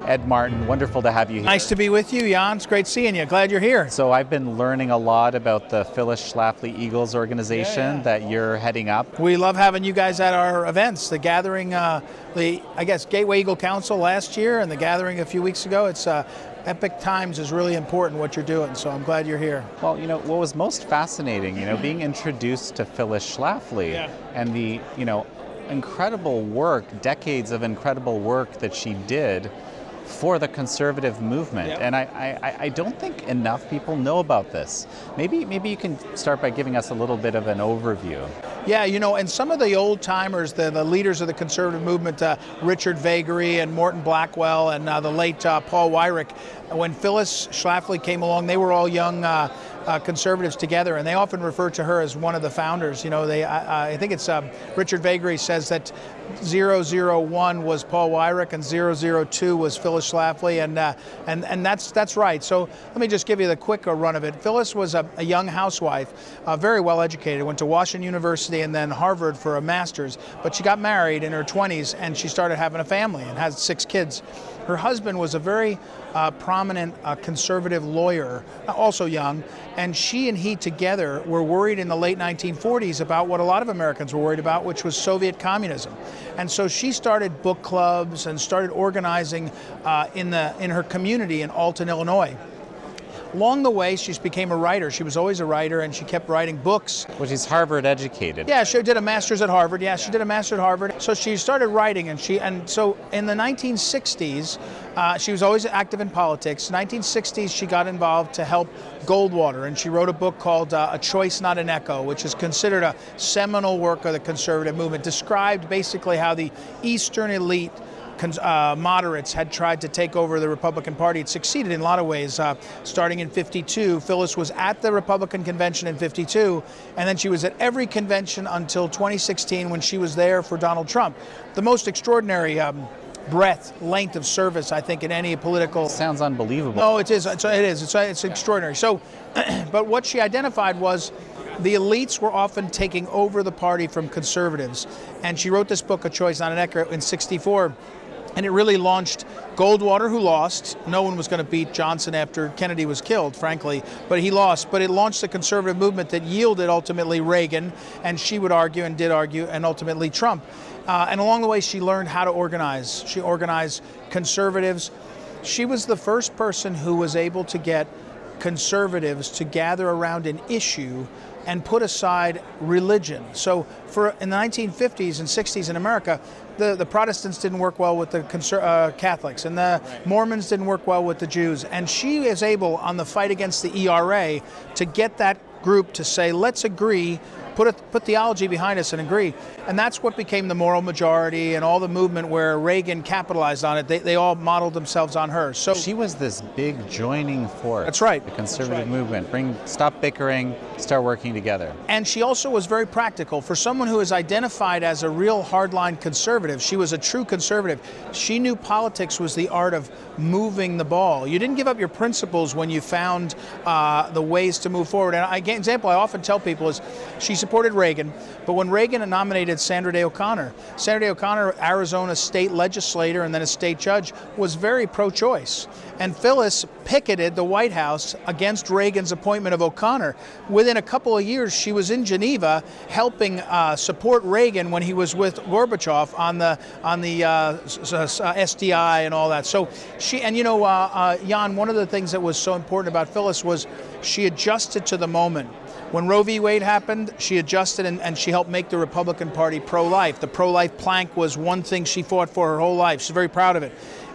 Ed Martin, wonderful to have you here. Nice to be with you, Jan. It's great seeing you. Glad you're here. So I've been learning a lot about the Phyllis Schlafly Eagles organization that you're heading up. We love having you guys at our events. The gathering, Gateway Eagle Council last year and the gathering a few weeks ago. It's epic times is really important what you're doing, so I'm glad you're here. Well, what was most fascinating, being introduced to Phyllis Schlafly and the, incredible work, decades of incredible work that she did for the conservative movement. And I don't think enough people know about this. Maybe you can start by giving us a little bit of an overview. Yeah, and some of the old timers, the leaders of the conservative movement, Richard Vagary and Morton Blackwell and the late Paul Weyrich, when Phyllis Schlafly came along, they were all young conservatives together, and they often refer to her as one of the founders. I think it's Richard Vagary says that 001 was Paul Weyrich and 002 was Phyllis Schlafly, and that's right. So let me just give you the quick run of it. Phyllis was a young housewife, very well educated, went to Washington University and then Harvard for a master's, but she got married in her 20s and she started having a family and has 6 kids. Her husband was a very prominent conservative lawyer, also young, and she and he together were worried in the late 1940s about what a lot of Americans were worried about, which was Soviet communism. And so she started book clubs and started organizing in her community in Alton, Illinois. Along the way, she became a writer. She was always a writer, and she kept writing books. Well, she's Harvard educated. Yeah, she did a master's at Harvard. Yeah, she did a master's at Harvard. So she started writing, and so in the 1960s, she was always active in politics. 1960s, she got involved to help Goldwater, and she wrote a book called A Choice Not an Echo, which is considered a seminal work of the conservative movement. Described basically how the Eastern elite moderates had tried to take over the Republican Party. It succeeded in a lot of ways. Starting in '52, Phyllis was at the Republican convention in '52, and then she was at every convention until 2016 when she was there for Donald Trump. The most extraordinary length of service, I think, in any political... Sounds unbelievable. No, it is. It's extraordinary. So, but what she identified was the elites were often taking over the party from conservatives. And she wrote this book, A Choice Not an Echo, in '64. And it really launched Goldwater, who lost. No one was going to beat Johnson after Kennedy was killed, frankly, but he lost. But it launched the conservative movement that yielded ultimately Reagan, and she would argue and did argue, and ultimately Trump. And along the way, she learned how to organize. She organized conservatives. She was the first person who was able to get conservatives to gather around an issue and put aside religion. So in the 1950s and 60s in America, the Protestants didn't work well with the Catholics, and the Mormons didn't work well with the Jews. And she is able, on the fight against the ERA, to get that group to say, let's agree, put theology behind us and agree. And that's what became the moral majority and all the movement where Reagan capitalized on it. They all modeled themselves on her. So she was this big joining force. That's right. The conservative movement. Stop bickering, start working together. And she also was very practical. For someone who is identified as a real hardline conservative, she was a true conservative. She knew politics was the art of moving the ball. You didn't give up your principles when you found the ways to move forward. And an example I often tell people is she supported Reagan, but when Reagan nominated Sandra Day O'Connor, Arizona state legislator and then a state judge, was very pro-choice. And Phyllis picketed the White House against Reagan's appointment of O'Connor. Within a couple of years, she was in Geneva helping support Reagan when he was with Gorbachev on the SDI and all that. So Jan, one of the things that was so important about Phyllis was she adjusted to the moment. When Roe v. Wade happened, she adjusted and she helped make the Republican Party pro-life. The pro-life plank was one thing she fought for her whole life. She's very proud of it.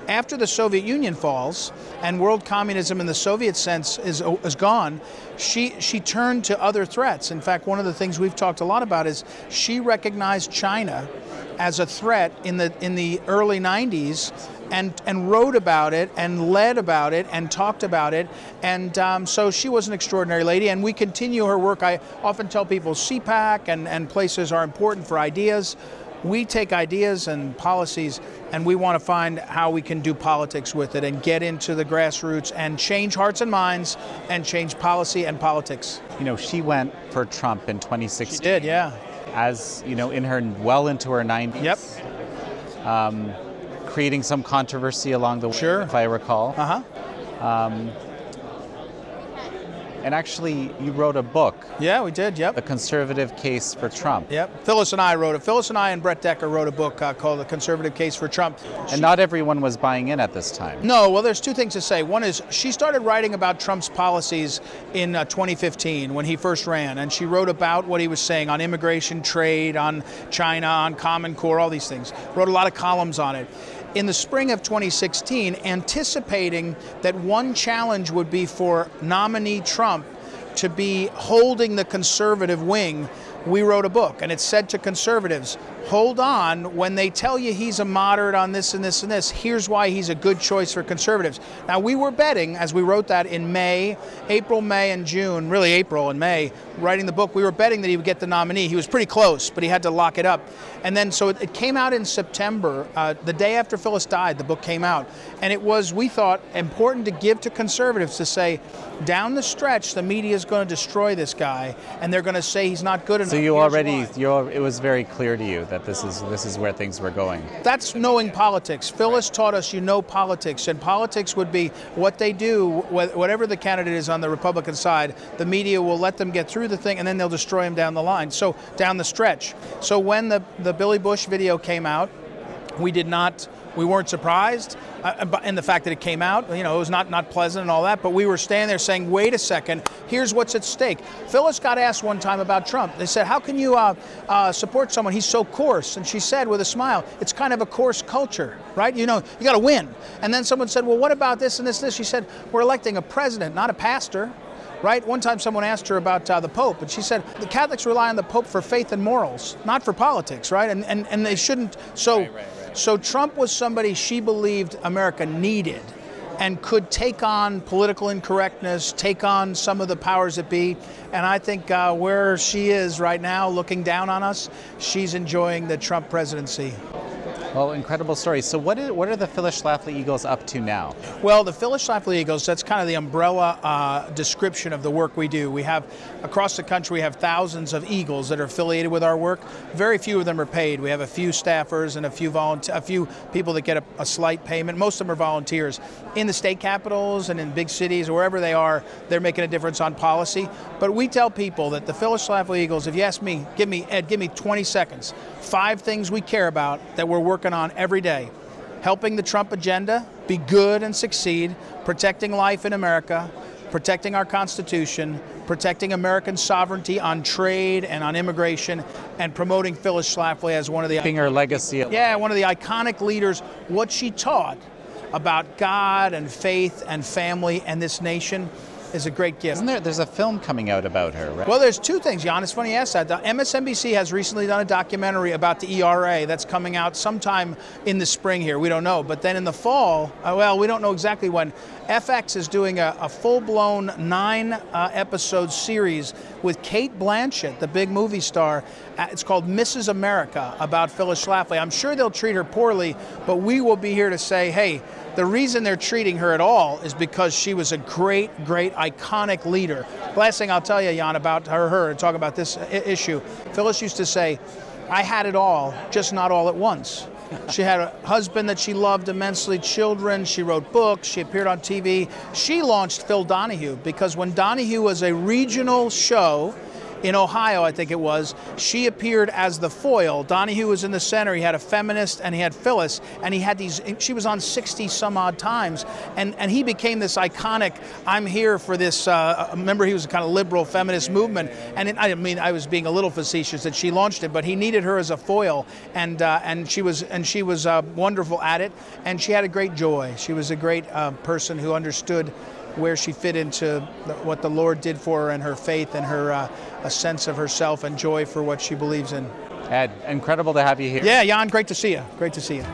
After the Soviet Union falls and world communism in the Soviet sense is gone, she turned to other threats. In fact, one of the things we've talked a lot about is she recognized China as a threat in the early 90s and wrote about it and led about it and talked about it. And so she was an extraordinary lady, and we continue her work. I often tell people CPAC and places are important for ideas. We take ideas and policies and we want to find how we can do politics with it and get into the grassroots and change hearts and minds and change policy and politics. She went for Trump in 2016. She did, yeah. As, into her 90s. Yep. creating some controversy along the way, Sure. if I recall. Uh-huh. And actually, you wrote a book, Yeah, we did, yep. The Conservative Case for Trump. Yep. Phyllis and I wrote it. Phyllis and I and Brett Decker wrote a book called The Conservative Case for Trump. And not everyone was buying in at this time. No, well, there's two things to say. One is she started writing about Trump's policies in 2015 when he first ran, and she wrote about what he was saying on immigration, trade, on China, on Common Core, all these things. Wrote a lot of columns on it. In the spring of 2016, anticipating that one challenge would be for nominee Trump to be holding the conservative wing, we wrote a book, and it said to conservatives, hold on, when they tell you he's a moderate on this and this and this, here's why he's a good choice for conservatives. Now, we were betting, as we wrote that in April, May, and June, really April and May, writing the book, we were betting that he would get the nominee. He was pretty close, but he had to lock it up. And then, so it came out in September, the day after Phyllis died, the book came out. And it was, we thought, important to give to conservatives to say, down the stretch, the media is going to destroy this guy, and they're going to say he's not good enough. So you already, it was very clear to you that this is where things were going. That's knowing politics. Phyllis taught us you know politics, and politics would be what they do, whatever the candidate is on the Republican side, the media will let them get through the thing, and then they'll destroy him down the line, so down the stretch. So when the Billy Bush video came out, we weren't surprised in the fact that it came out. You know, it was not pleasant and all that, but we were standing there saying, wait a second, here's what's at stake. Phyllis got asked one time about Trump. They said, how can you support someone? He's so coarse. And she said with a smile, it's kind of a coarse culture, right? You know, you got to win. And then someone said, well, what about this and this and this? She said, we're electing a president, not a pastor. Right? One time someone asked her about the Pope, and she said, the Catholics rely on the Pope for faith and morals, not for politics, right? And they shouldn't. So, right. So Trump was somebody she believed America needed and could take on political incorrectness, take on some of the powers that be. And I think where she is right now, looking down on us, she's enjoying the Trump presidency. Well, incredible story. So what are the Phyllis Schlafly Eagles up to now? Well, the Phyllis Schlafly Eagles, that's kind of the umbrella description of the work we do. We have, across the country, we have thousands of Eagles that are affiliated with our work. Very few of them are paid. We have a few staffers and a few people that get a slight payment. Most of them are volunteers. In the state capitals and in big cities or wherever they are, they're making a difference on policy. But we tell people that the Phyllis Schlafly Eagles, if you ask me, Ed, give me 20 seconds, 5 things we care about that we're working on every day. Helping the Trump agenda be good and succeed, protecting life in America, protecting our Constitution, protecting American sovereignty on trade and on immigration, and promoting Phyllis Schlafly as one of the... Keeping her legacy. Yeah, one of the iconic leaders. What she taught about God and faith and family and this nation is a great gift. There's a film coming out about her, right? Well, there's 2 things, Jan. It's funny you asked that. The MSNBC has recently done a documentary about the ERA that's coming out sometime in the spring here. We don't know. But then in the fall, well, we don't know exactly when, FX is doing a full-blown 9-episode series with Cate Blanchett, the big movie star. It's called Mrs. America, about Phyllis Schlafly. I'm sure they'll treat her poorly, but we will be here to say, hey, the reason they're treating her at all is because she was a great, great, iconic leader. Last thing I'll tell you, Jan, about her and talk about this issue. Phyllis used to say, I had it all, just not all at once. She had a husband that she loved immensely, children, she wrote books, she appeared on TV. She launched Phil Donahue because when Donahue was a regional show in Ohio, I think it was, she appeared as the foil. Donahue was in the center. He had a feminist and he had Phyllis, and he had these, she was on 60 some odd times, and he became this iconic, I'm here for this, remember he was a kind of liberal feminist movement, and I was being a little facetious that she launched it, but he needed her as a foil, and she was wonderful at it, and she had a great joy. She was a great person who understood where she fit into what the Lord did for her and her faith and her a sense of herself and joy for what she believes in. Ed, incredible to have you here. Yeah, Jan, great to see you. Great to see you.